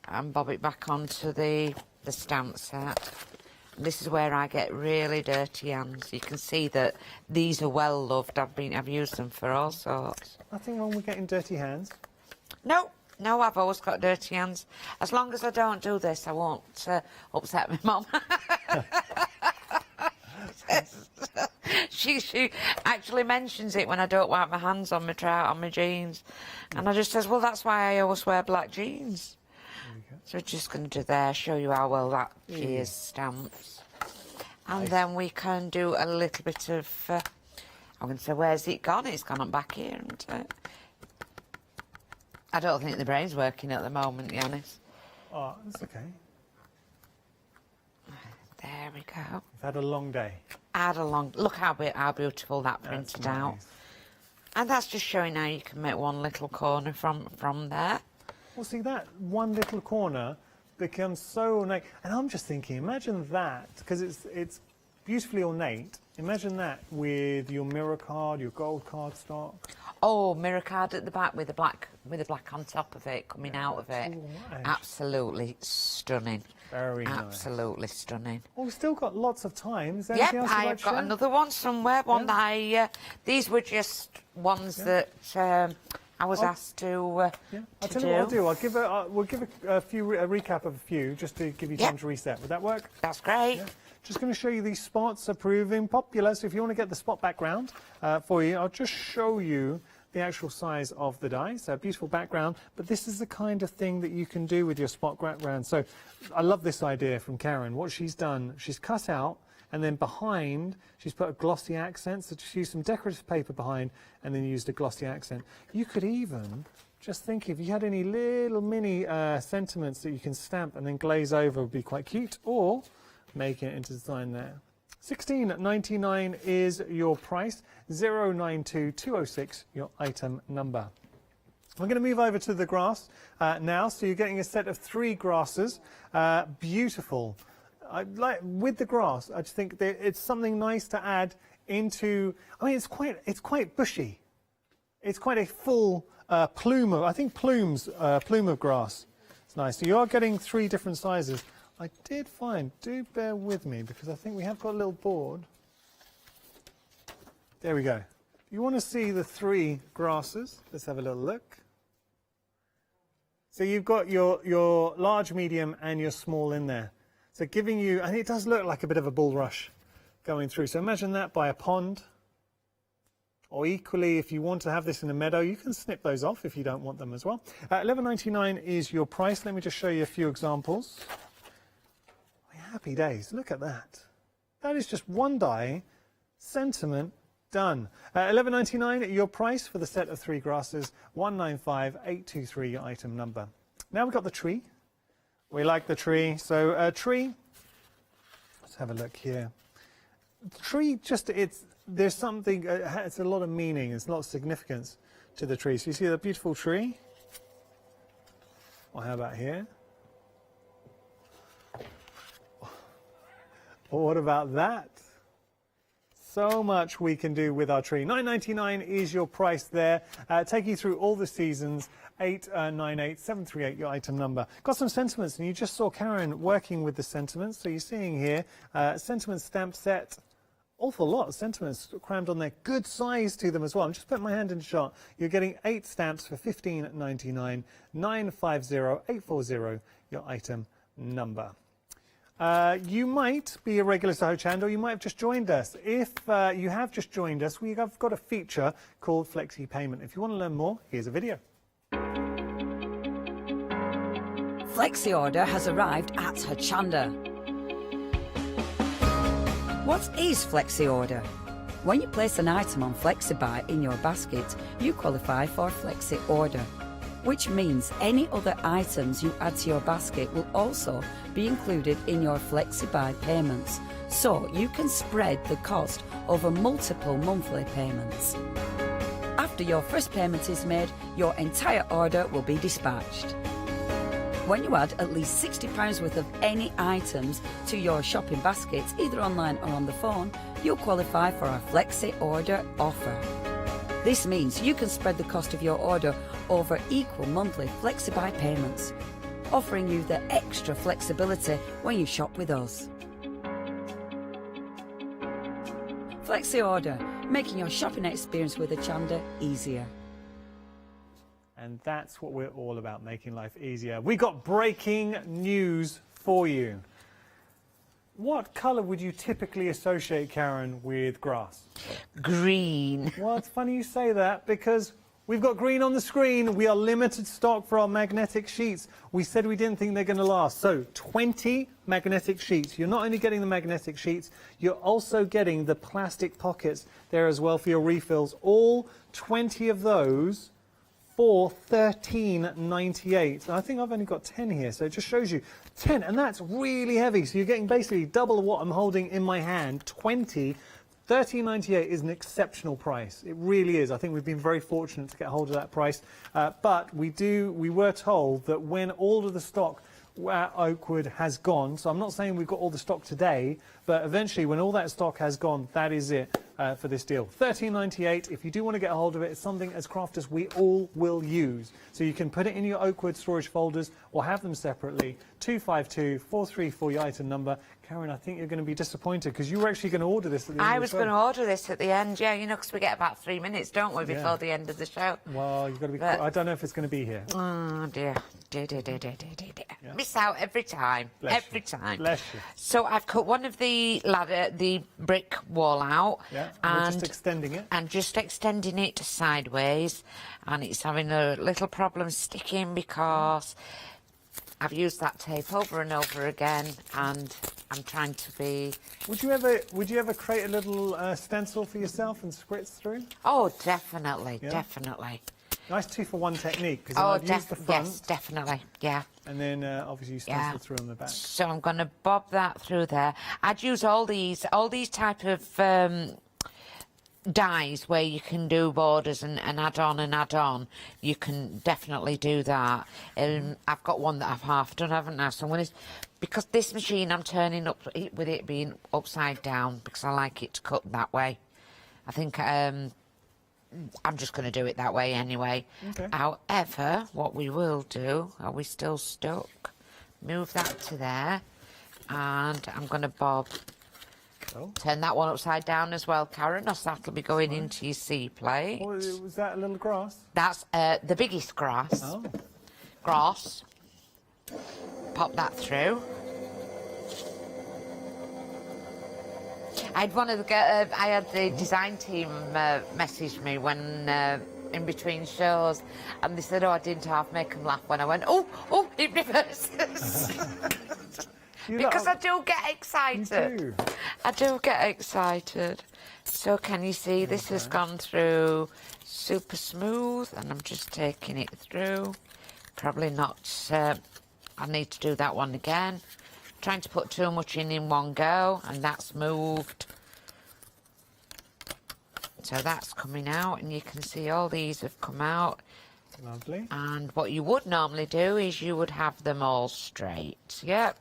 and bob it back onto the stamp set. This is where I get really dirty hands. You can see that these are well loved. I've used them for all sorts. Nothing wrong with getting dirty hands. No, I've always got dirty hands. As long as I don't do this, I won't upset my mum. She actually mentions it when I don't wipe my hands on my jeans, and I just says, well, that's why I always wear black jeans. So we're just going to do there, show you how well that cheers stamps, and then we can do a little bit of. I'm going to say, where's it gone? It's gone on back here, isn't it? I don't think the brain's working at the moment, to be honest. Oh, that's okay. There we go. We've had a long day. Look how beautiful that printed out. Nice. And that's just showing how you can make one little corner from there. Well, see, that one little corner becomes so ornate. And I'm just thinking, imagine that, because it's beautifully ornate. Imagine that with your mirror card, your gold cardstock. Oh, mirror card at the back with the black on top of it, coming out of it. Nice. Absolutely stunning. Very nice. Absolutely stunning. Well, we've still got lots of time. Is there Yep, anything else you'd like I've to got share? another one somewhere. One that these were just ones that I was asked to I'll to tell you what I'll do. We'll give a recap of a few just to give you time to reset. Would that work? That's great. Yeah. Just going to show you these spots are proving popular. So if you want to get the spot background for you, I'll just show you the actual size of the die. So a beautiful background, but this is the kind of thing that you can do with your spot background. So I love this idea from Karen. What she's done, she's cut out, and then behind she's put a glossy accent. So just use some decorative paper behind and then used a glossy accent. You could even just think if you had any little mini sentiments that you can stamp and then glaze over, would be quite cute, or make it into design there. $16.99 is your price. 092206 your item number. We're going to move over to the grass now. So you're getting a set of 3 grasses. Beautiful. With the grass, I just think that it's something nice to add into. I mean, it's quite bushy. It's quite a full plume of. I think plume of grass. It's nice. So you are getting 3 different sizes. I did find, do bear with me, because I think we have got a little board. There we go. If you want to see the 3 grasses, let's have a little look. So you've got your large, medium, and your small in there. So giving you, and it does look like a bit of a bulrush going through. So imagine that by a pond. Or equally, if you want to have this in a meadow, you can snip those off if you don't want them as well. $11.99 is your price. Let me just show you a few examples. Happy days. Look at that. That is just one die. Sentiment done. $11.99 your price for the set of 3 grasses. 195823 your item number. Now we've got the tree. We like the tree. So tree. Let's have a look here. The tree just there's something, it's a lot of meaning, there's a lot of significance to the tree. So you see the beautiful tree? Or how about here? Or what about that? So much we can do with our tree. $9.99 is your price there. Take you through all the seasons. 898-738, your item number. Got some sentiments, and you just saw Karen working with the sentiments. So you're seeing here, sentiment stamp set. Awful lot of sentiments crammed on there. Good size to them as well. I'm just putting my hand in the shot. You're getting 8 stamps for $15.99. 950-840, your item number. You might be a regular to Hochanda, or you might have just joined us. If you have just joined us, we have got a feature called Flexi Payment. If you want to learn more, here's a video. Flexi order has arrived at Hochanda. What is Flexi order? When you place an item on FlexiBuy in your basket, you qualify for Flexi order, which means any other items you add to your basket will also be included in your FlexiBuy payments, so you can spread the cost over multiple monthly payments. After your first payment is made, your entire order will be dispatched. When you add at least £60 worth of any items to your shopping baskets, either online or on the phone, you'll qualify for our Flexi Order offer. This means you can spread the cost of your order over equal monthly FlexiBuy payments, offering you the extra flexibility when you shop with us. Flexi Order, making your shopping experience with Hochanda easier. And that's what we're all about, making life easier. We got breaking news for you. What colour would you typically associate, Karen, with grass? Green. Well, it's funny you say that, because we've got green on the screen. We are limited stock for our magnetic sheets. We said we didn't think they're going to last. So 20 magnetic sheets. You're not only getting the magnetic sheets, you're also getting the plastic pockets there as well for your refills. All 20 of those for $13.98. I think I've only got 10 here, so it just shows you 10, and that's really heavy. So you're getting basically double what I'm holding in my hand. 20. $13.98 is an exceptional price. It really is. I think we've been very fortunate to get hold of that price. But we were told that when all of the stock at Oakwood has gone, so I'm not saying we've got all the stock today, but eventually when all that stock has gone, that is it for this deal. $13.98. If you do want to get a hold of it, it's something as crafters we all will use. So you can put it in your Oakwood storage folders or have them separately. 252-434, your item number. Karen, I think you're going to be disappointed because you were actually going to order this at the end of the show. I was going to order this at the end, yeah, you know, because we get about 3 minutes, don't we, before the end of the show. Well, you've got to be... I don't know if it's going to be here. Oh, dear. Dear. Yeah. Miss out every time. Every time. Bless you. So I've cut one of the brick wall out. Yeah, and just extending it. And just extending it sideways. And it's having a little problem sticking because I've used that tape over and over again, and I'm trying to be... Would you ever create a little stencil for yourself and spritz through? Oh, definitely, definitely. Nice 2-for-1 technique, because I've used the front. Yes, definitely, yeah. And then obviously you stencil through on the back. So I'm going to bob that through there. I'd use all these type of dies where you can do borders and add on. You can definitely do that. I've got one that I've half done, haven't I? So I'm going to, because this machine I'm turning up with it being upside down because I like it to cut that way. I think I'm just going to do it that way anyway. Okay. However, what we will do, are we still stuck? Move that to there, and I'm going to bob. Turn that one upside down as well, Karen, or that'll be going into your C plate. Oh, was that a little grass? That's the biggest grass. Oh. Grass. Pop that through. I had the design team message me when in between shows, and they said, "Oh, I didn't half make them laugh." When I went, "Oh, it reverses." Because I do get excited. You do. I do get excited. So can you see this has gone through super smooth, and I'm just taking it through. Probably not. I need to do that one again. Trying to put too much in one go, and that's moved. So that's coming out, and you can see all these have come out. Lovely. And what you would normally do is you would have them all straight. Yep.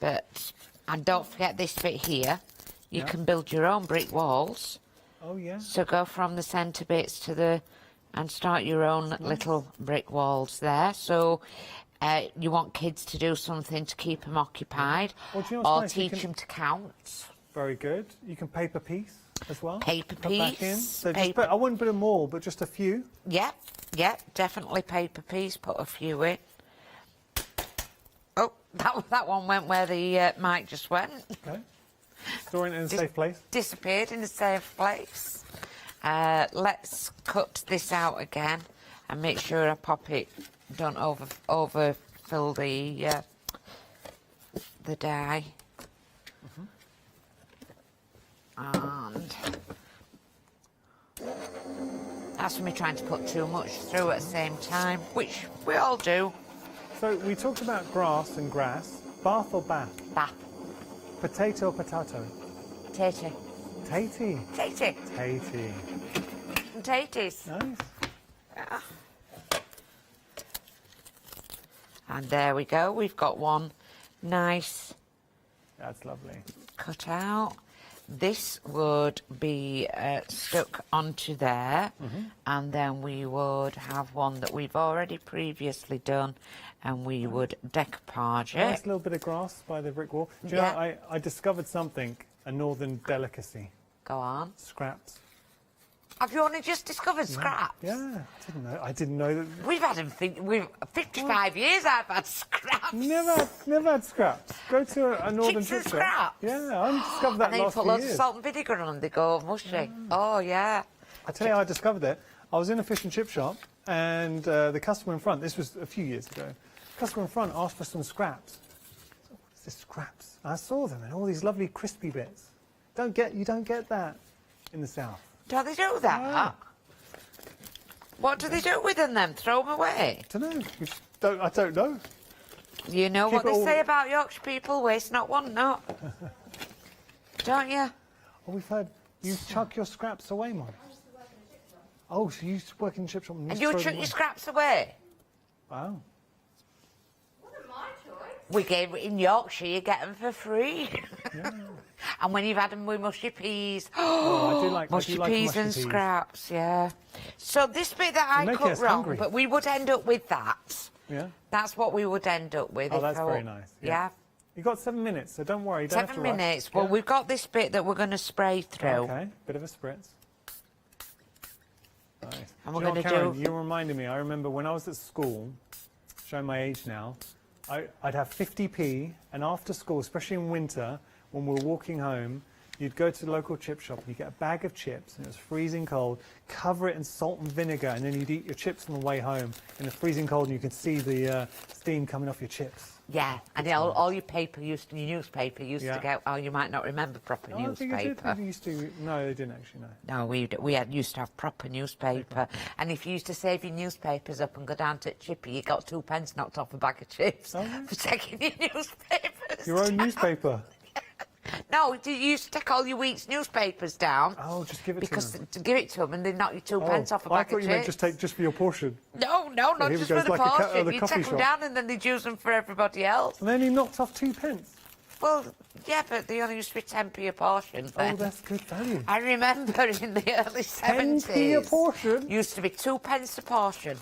But, and don't forget this bit here. You can build your own brick walls. Oh, yeah. So go from the centre bits to the, and start your own little brick walls there. So you want kids to do something to keep them occupied, Well, do you know what's or nice? You teach can- them to count. Very good. You can paper piece as well. Paper Put back in. piece, So just paper- put, I wouldn't put them all, but just a few. Yep, yep, definitely paper piece. Put a few in. Oh, that one went where the mic just went. Okay. Storing it in a safe place. Disappeared in a safe place. Let's cut this out again and make sure I pop it. Don't overfill the die. And that's for me trying to put too much through at the same time, which we all do. So we talked about grass and grass. Bath or bath? Bath. Potato or potato? Tatey. Tatey. Tatey. Tatey. Taties. Nice. And there we go. We've got one nice That's lovely. cut out. This would be stuck onto there, and then we would have one that we've already previously done, and we would decoupage Nice it. little bit of grass by the brick wall. Do you know, I discovered something, a northern delicacy. Go on. Scraps. Have you only just discovered scraps? Yeah, I didn't know that. We've had them. We've 55 years. I've had scraps. Never had scraps. Go to a northern Chips and chip shop. scraps? Yeah, I only discovered that And then you last put few loads years. of salt and vinegar on them. They go mushy. Oh yeah. I tell you how I discovered it. I was in a fish and chip shop, and the customer in front, this was a few years ago, the customer in front asked for some scraps. What is this, scraps? And I saw them, and all these lovely crispy bits. You don't get that in the south. Do they do that? Yeah. What do they do with them then? Throw them away? I don't know. You know Keep what it they all- say about Yorkshire people, waste not, want not. Don't you? Oh, we've heard you chuck your scraps away, Mum. Oh, so you used to work in the chip shop And used you to throw chuck them your away. scraps away? Wow. We gave in Yorkshire, you get them for free. And when you've had them with mushy peas, Oh, I do like mushy mushy peas and peas. scraps, yeah. So this bit that I making cut us wrong, hungry. but we would end up with that. Yeah. That's what we would end up with. Oh, if that's I very wa- nice. Yeah. You've got 7 minutes, so don't worry. You don't have 7 to rush. minutes. Well, Yeah. we've got this bit that we're going to spray through. Okay, bit of a spritz. Nice. And Do we're you know what, gonna Karen, do- you reminded me. I remember when I was at school, showing my age now, I'd have 50p, and after school, especially in winter, when we were walking home, you'd go to the local chip shop and you'd get a bag of chips, and it was freezing cold, cover it in salt and vinegar, and then you'd eat your chips on the way home in the freezing cold, and you could see the steam coming off your chips. Yeah, and all your newspaper used Yeah. to go. Oh, you might not remember proper Oh, I think it did. newspaper. They used to. No, they didn't actually. No. No, we used to have proper newspaper. And if you used to save your newspapers up and go down to Chippy, you got 2 pence knocked off a bag of chips Oh, yeah. for taking your newspapers. Your own newspaper. No, you used to take all your week's newspapers down. Oh, just give it because to them. to give it to them and they knock you 2 pence off a I bag thought of you chips. meant just take just for your portion. No, not here we just go, for it's the like a portion. the You coffee take them shop. down and then they'd use them for everybody else. And then he knocked off 2 pence. Well, yeah, but they only used to be 10p a portion. Oh, then. that's good value. I remember in the early 70s. 10p a portion? Used to be 2 pence a portion.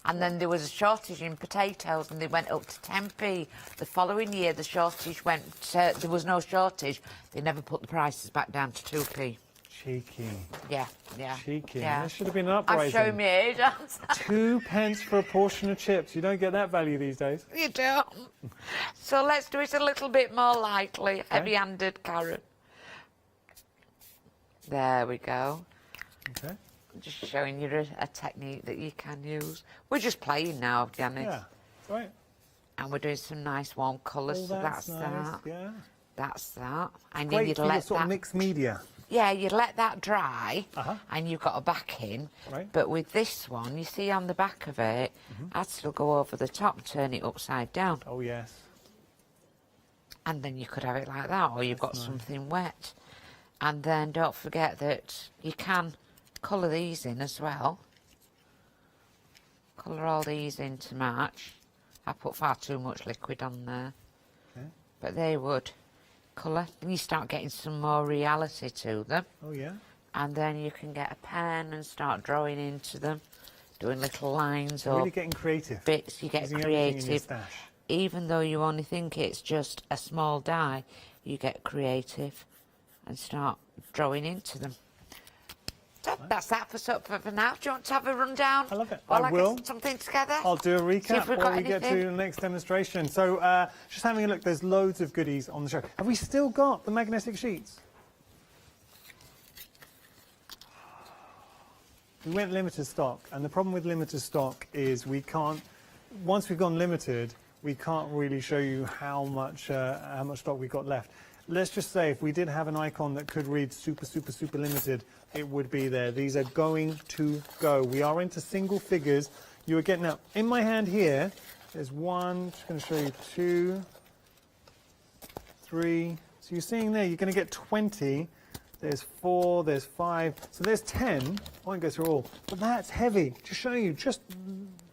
And then there was a shortage in potatoes and they went up to 10p. The following year, the shortage went, there was no shortage. They never put the prices back down to 2p. Cheeky. Yeah, yeah. Cheeky. Yeah. There should have been an I'm uprising. showing my age, aren't I? 2 pence for a portion of chips. You don't get that value these days. You don't. So let's do it a little bit more lightly. Heavy-handed, Karen. There we go. Okay. Just showing you a technique that you can use. We're just playing now, Janice. Yeah. Right. And we're doing some nice warm colours. Oh, So that's nice. that. Yeah. That's that. And then Great you'd for your let sort that. of mixed media. Yeah, you'd let that dry, Uh-huh. and you've got a backing. Right. But with this one, you see on the back of it, I'd still go over the top, turn it upside down, Oh, yes. and then you could have it like that, or you've got nice. something wet. And then don't forget that you can colour these in as well. Colour all these in to match. I put far too much liquid on there. Okay. But they would colour. Then you start getting some more reality to them. Oh, yeah? And then you can get a pen and start drawing into them, doing little lines or Really getting creative. bits. You get Using everything in your creative. stash. Even though you only think it's just a small die, you get creative and start drawing into them. So that's that for now. Do you want to have a rundown? I love it. While I will. get something together? I'll do a See if recap we've before got we get to anything. the next demonstration. So just having a look, there's loads of goodies on the show. Have we still got the magnetic sheets? We went limited stock, and the problem with limited stock is we can't, once we've gone limited, we can't really show you how much stock we got left. Let's just say if we did have an icon that could read super, super, super limited, it would be there. These are going to go. We are into single figures. You are getting now in my hand here. There's one. Just going to show you 2, 3. So you're seeing there. You're going to get 20. There's 4. There's 5. So there's 10. I won't go through all, but that's heavy. Just showing you. Just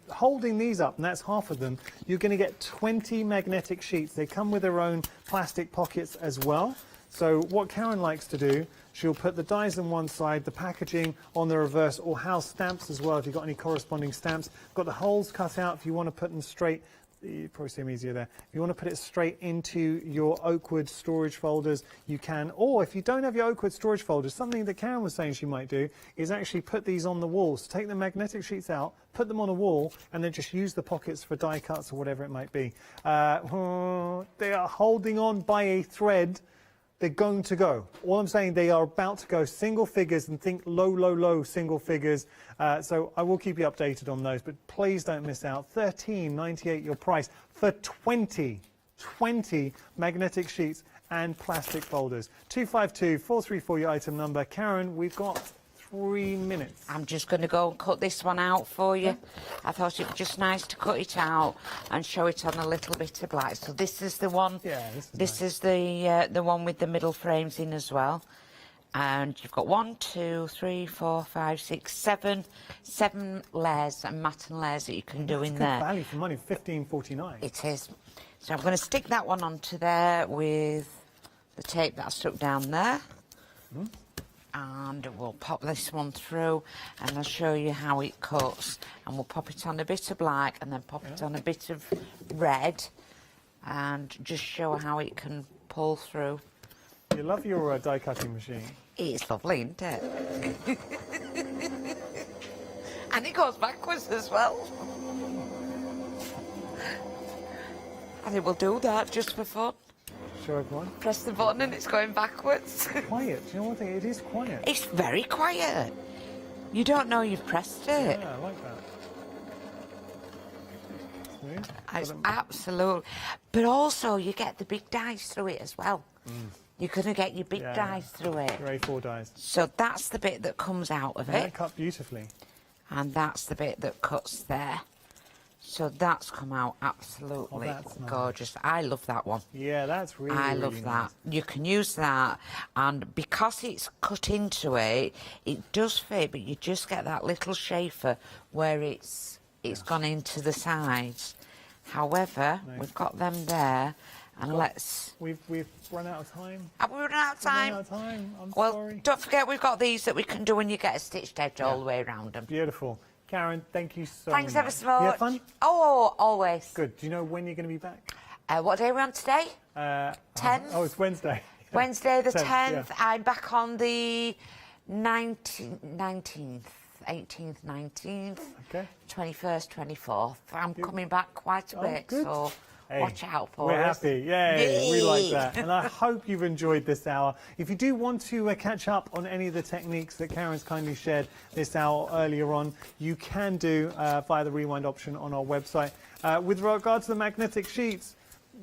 holding these up, and that's half of them, you're going to get 20 magnetic sheets. They come with their own plastic pockets as well. So what Karen likes to do, she'll put the dies on one side, the packaging on the reverse, or house stamps as well if you've got any corresponding stamps. Got the holes cut out if you want to put them straight. You probably see them easier there. If you want to put it straight into your Oakwood storage folders, you can. Or if you don't have your Oakwood storage folders, something that Karen was saying she might do is actually put these on the walls. Take the magnetic sheets out, put them on a wall, and then just use the pockets for die cuts or whatever it might be. They are holding on by a thread. They're going to go. All I'm saying, they are about to go single figures, and think low, low, low single figures. So I will keep you updated on those, but please don't miss out. $13.98 your price for 20 magnetic sheets and plastic folders. 252-434 your item number. Karen, we've got 3 minutes. I'm just going to go and cut this one out for you. I thought it was just nice to cut it out and show it on a little bit of light. So this is the one. Yeah, this is the one with the middle frames in as well. And you've got 1, 2, 3, 4, 5, 6, 7 layers and matten layers that you can do in Good there. value for money, $15.49. It is. So I'm going to stick that one onto there with the tape that I stuck down there. And we'll pop this one through, and I'll show you how it cuts. And we'll pop it on a bit of black and then pop it on a bit of red, and just show how it can pull through. You love your die cutting machine. It's lovely, isn't it? And it goes backwards as well. And it will do that just for fun. Show everyone. Press the button and it's going backwards. Quiet. Do you know one thing? It is quiet. It's very quiet. You don't know you've pressed it. Yeah, I like that. Smooth. It's absolute. But also, you get the big dies through it as well. You're going to get your big dies through it. Your A4 dies. So that's the bit that comes out of And it. that cut beautifully. And that's the bit that cuts there. So that's come out absolutely that's nice. gorgeous. I love that one. Yeah, that's really, I really love nice. that. You can use that, and because it's cut into it, it does fit, but you just get that little chafer where it's gone into the sides. However, we've got them there, and let's... We've run out of time. Have we run out of time? Run out of time. I'm Well, sorry. don't forget we've got these that we can do when you get a stitched edge all the way around them. Beautiful. Karen, thank you so Thanks much. ever so much. You have fun? Oh, always. Good. Do you know when you're going to be back? What day are we on today? 10th. Oh, it's Wednesday. Wednesday the 10th, 10th. yeah. I'm back on the 19th, 18th, 19th, Okay. 21st, 24th. I'm coming back quite a bit, good. so Hey, watch out for we're us. happy. Yay, we like Yay. that. And I hope you've enjoyed this hour. If you do want to catch up on any of the techniques that Karen's kindly shared this hour earlier on, you can do via the rewind option on our website. With regard to the magnetic sheets,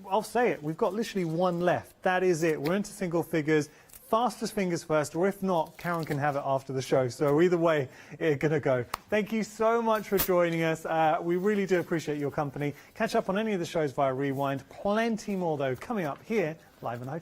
I'll say it, we've got literally one left. That is it. We're into single figures. Fastest fingers first, or if not, Karen can have it after the show. So either way, it's going to go. Thank you so much for joining us. We really do appreciate your company. Catch up on any of the shows via Rewind. Plenty more, though, coming up here live on Hochanda.